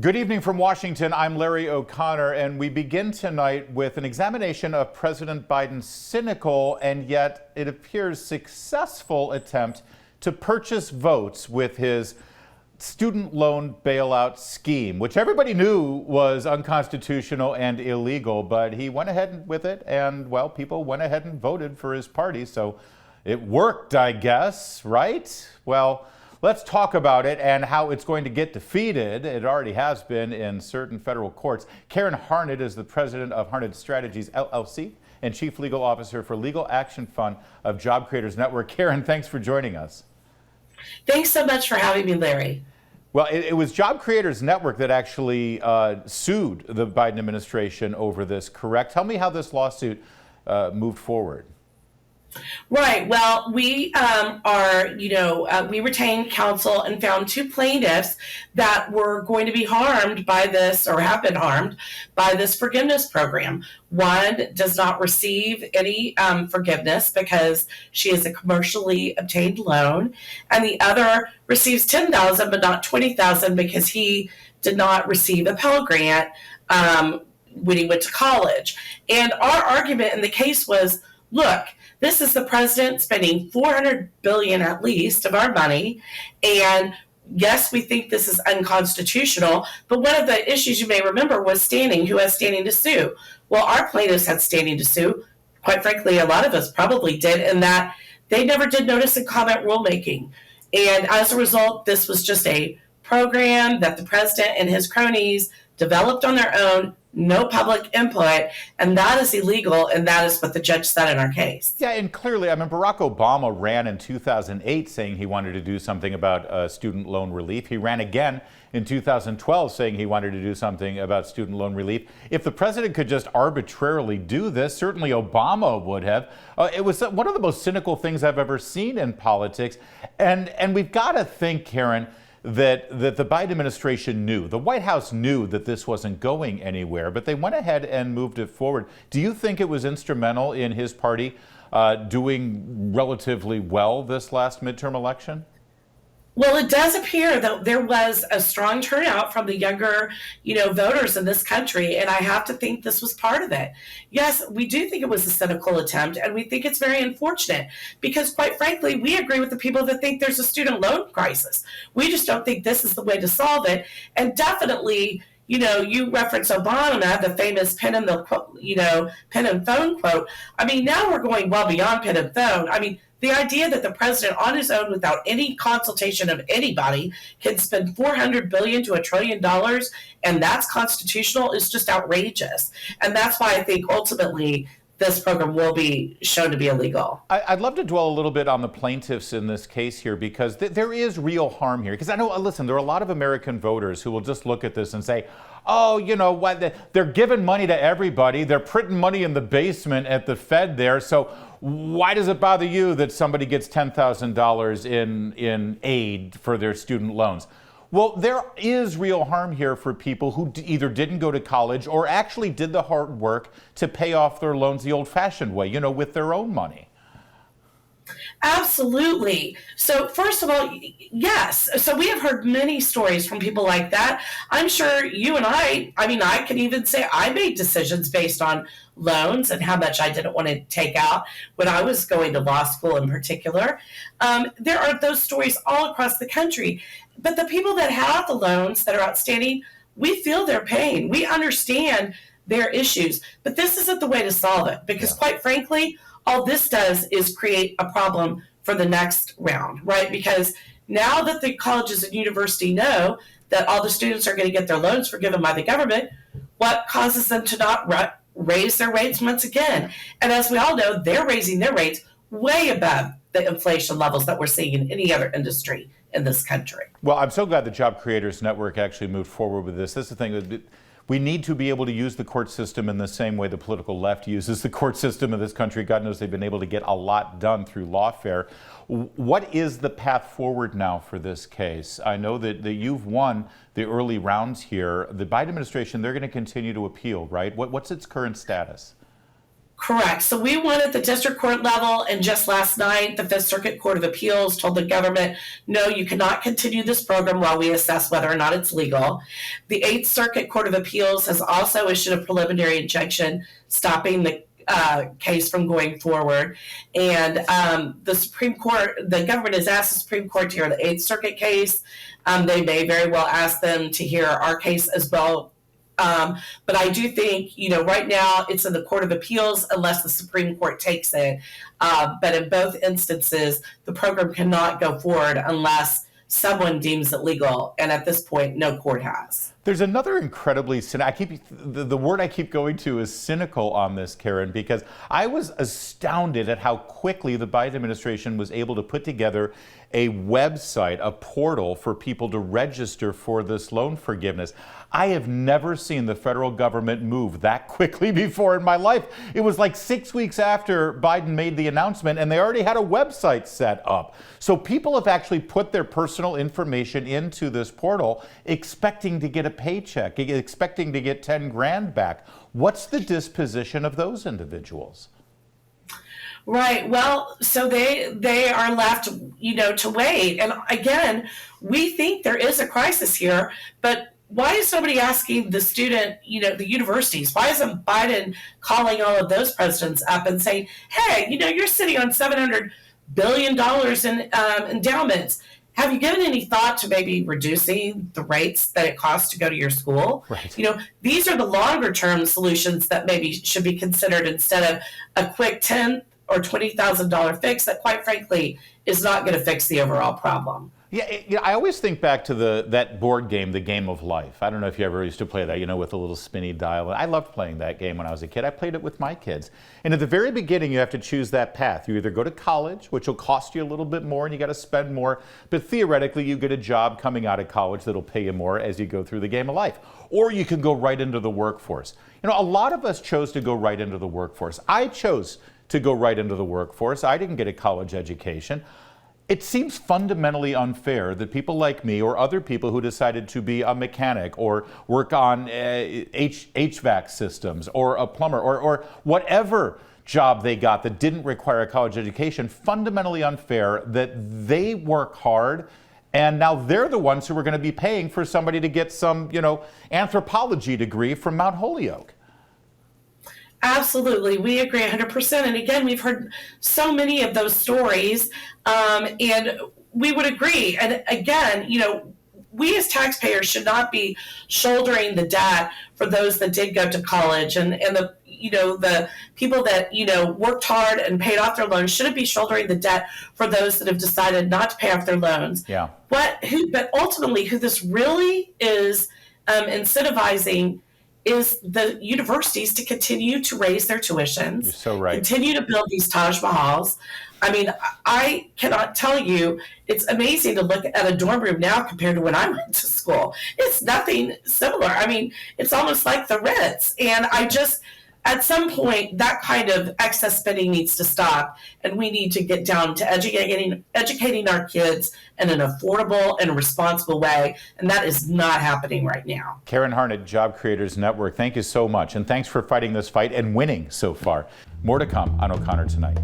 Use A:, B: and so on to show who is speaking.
A: Good evening from Washington. I'm Larry O'Connor, and we begin tonight with an examination of President Biden's cynical and yet it appears successful attempt to purchase votes with his student loan bailout scheme, which everybody knew was unconstitutional and illegal, but he went ahead with it, and, well, people went ahead and voted for his party, so it worked, I guess, right? Well, let's talk about it and how it's going to get defeated. It already has been in certain federal courts. Karen Harnett is the president of Harnett Strategies, LLC, and chief legal officer for Legal Action Fund of Job Creators Network. Karen, thanks for joining us.
B: Thanks so much for having me, Larry.
A: Well, it was Job Creators Network that actually sued the Biden administration over this, correct? Tell me how this lawsuit moved forward.
B: Right. Well, we we retained counsel and found two plaintiffs that were going to be harmed by this, or have been harmed by this forgiveness program. One does not receive any forgiveness because she is a commercially obtained loan, and the other receives $10,000 but not $20,000 because he did not receive a Pell Grant when he went to college. And our argument in the case was, look, this is the president spending $400 billion at least of our money, and yes, we think this is unconstitutional, but one of the issues you may remember was standing. Who has standing to sue? Well, our plaintiffs had standing to sue. Quite frankly, a lot of us probably did, in that they never did notice and comment rulemaking. And as a result, this was just a program that the president and his cronies developed on their own, no public input, and that is illegal, and that is what the judge said in our case.
A: Yeah, and clearly, I mean, Barack Obama ran in 2008 saying he wanted to do something about student loan relief. He ran again in 2012 saying he wanted to do something about student loan relief. If the president could just arbitrarily do this, certainly Obama would have. It was one of the most cynical things I've ever seen in politics. And we've got to think, Karen, that the Biden administration knew, the White House knew that this wasn't going anywhere, but they went ahead and moved it forward. Do you think it was instrumental in his party doing relatively well this last midterm election?
B: Well, it does appear that there was a strong turnout from the younger, voters in this country, and I have to think this was part of it. Yes, we do think it was a cynical attempt, and we think it's very unfortunate because, quite frankly, we agree with the people that think there's a student loan crisis. We just don't think this is the way to solve it, and definitely, you reference Obama, the famous pen and phone quote. I mean, now we're going well beyond pen and phone. I mean, the idea that the president on his own, without any consultation of anybody, can spend $400 billion to $1 trillion, and that's constitutional, is just outrageous. And that's why I think ultimately this program will be shown to be illegal.
A: I'd love to dwell a little bit on the plaintiffs in this case here, because there is real harm here. Because I know, listen, there are a lot of American voters who will just look at this and say, oh, you know what, they're giving money to everybody. They're printing money in the basement at the Fed there. So why does it bother you that somebody gets $10,000 in aid for their student loans? Well, there is real harm here for people who either didn't go to college or actually did the hard work to pay off their loans the old-fashioned way, with their own money.
B: Absolutely. So first of all, yes. So we have heard many stories from people like that. I'm sure you and I can even say I made decisions based on loans and how much I didn't want to take out when I was going to law school in particular. There are those stories all across the country. But the people that have the loans that are outstanding, we feel their pain. We understand their issues. But this isn't the way to solve it because, quite frankly, all this does is create a problem for the next round, right? Because now that the colleges and university know that all the students are going to get their loans forgiven by the government, what causes them to not raise their rates once again? And as we all know, they're raising their rates way above the inflation levels that we're seeing in any other industry in this country.
A: Well, I'm so glad the Job Creators Network actually moved forward with this. This is the thing. We need to be able to use the court system in the same way the political left uses the court system in this country. God knows they've been able to get a lot done through lawfare. What is the path forward now for this case? I know that you've won the early rounds here. The Biden administration, they're going to continue to appeal, right? What's its current status?
B: Correct. So we won at the district court level, and just last night, the Fifth Circuit Court of Appeals told the government, no, you cannot continue this program while we assess whether or not it's legal. The Eighth Circuit Court of Appeals has also issued a preliminary injunction stopping the case from going forward. And the Supreme Court, the government has asked the Supreme Court to hear the Eighth Circuit case. They may very well ask them to hear our case as well. But I do think, right now it's in the Court of Appeals unless the Supreme Court takes it. But in both instances, the program cannot go forward unless someone deems it legal. And at this point, no court has.
A: There's another incredibly the word I keep going to is cynical on this, Karen, because I was astounded at how quickly the Biden administration was able to put together a website, a portal for people to register for this loan forgiveness. I have never seen the federal government move that quickly before in my life. It was like 6 weeks after Biden made the announcement and they already had a website set up. So people have actually put their personal information into this portal expecting to get a paycheck, expecting to get 10 grand back. What's the disposition of those individuals?
B: Right. Well, so they are left, to wait. And again, we think there is a crisis here, but why is nobody asking the student, the universities? Why isn't Biden calling all of those presidents up and saying, hey, you're sitting on $700 billion in endowments. Have you given any thought to maybe reducing the rates that it costs to go to your school?
A: Right.
B: These are the longer term solutions that maybe should be considered instead of a quick $10,000 or $20,000 fix that, quite frankly, is not going to fix the overall problem.
A: Yeah, I always think back to that board game, the Game of Life. I don't know if you ever used to play that, with a little spinny dial. I loved playing that game when I was a kid. I played it with my kids. And at the very beginning, you have to choose that path. You either go to college, which will cost you a little bit more and you got to spend more, but theoretically you get a job coming out of college that'll pay you more as you go through the game of life. Or you can go right into the workforce. A lot of us chose to go right into the workforce. I chose to go right into the workforce. I didn't get a college education. It seems fundamentally unfair that people like me or other people who decided to be a mechanic or work on HVAC systems or a plumber or whatever job they got that didn't require a college education, fundamentally unfair that they work hard and now they're the ones who are going to be paying for somebody to get some, anthropology degree from Mount Holyoke.
B: Absolutely. We agree 100%. And again, we've heard so many of those stories, and we would agree. And again, we as taxpayers should not be shouldering the debt for those that did go to college and the people that, worked hard and paid off their loans shouldn't be shouldering the debt for those that have decided not to pay off their loans.
A: Yeah.
B: But ultimately who this really is incentivizing is the universities to continue to raise their tuitions.
A: You're so right.
B: Continue to build these Taj Mahals. I mean, I cannot tell you, it's amazing to look at a dorm room now compared to when I went to school. It's nothing similar. I mean, it's almost like the Ritz. And at some point, that kind of excess spending needs to stop. And we need to get down to educating our kids in an affordable and responsible way. And that is not happening right now.
A: Karen Harnett, Job Creators Network, thank you so much. And thanks for fighting this fight and winning so far. More to come on O'Connor Tonight.